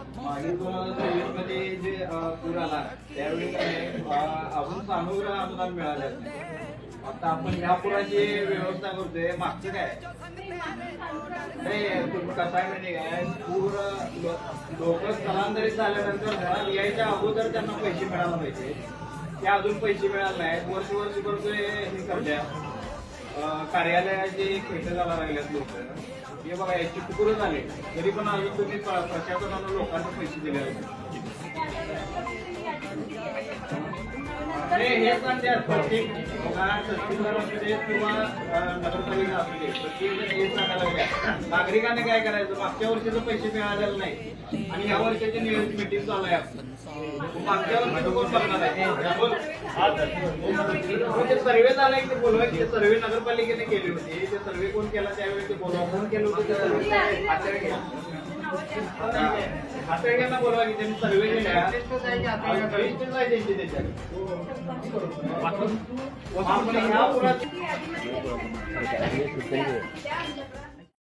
मागील 2023 मध्ये जे पूर आला त्यावेळी अजून सानुग्रह अनुदान मिळालं नाही. आता आपण ह्या पुराची व्यवस्था करतोय. मागचं काय तुम्ही कसं आहे माहिती काय, पूर लोक स्थलांतरित झाल्यानंतर घरात यायच्या अगोदर त्यांना पैसे मिळायला पाहिजे. ते अजून पैसे मिळाले नाहीत. वर्षभर हे करत्या कार्यालयाचे खेळ जायला लागल्यात लोक. हे बघा याची तुकडं झाले तरी पण अजून तुम्ही प्रशासनानं लोकांना पैसे दिले हे सांगतात. प्रत्येक तहसीलदारामध्ये किंवा नगरपालिका असते प्रत्येक हे सांगायला लागल्या नागरिकांनी काय करायचं. मागच्या वर्षीचे पैसे मिळालेले नाही आणि या वर्षाची मीटिंग चालू आहे. मागच्या वर्षी कोण बघणार आहे. सर्वे झाला की ते बोलवा की सर्वे नगरपालिकेने केली होती. ते सर्वे कोण केला त्यावेळी ते बोलवा. कोण केलं होतं हातळग्यांना बोलवा की त्यांनी सर्वे केल्या त्यांची त्याच्यात ह्या पुरात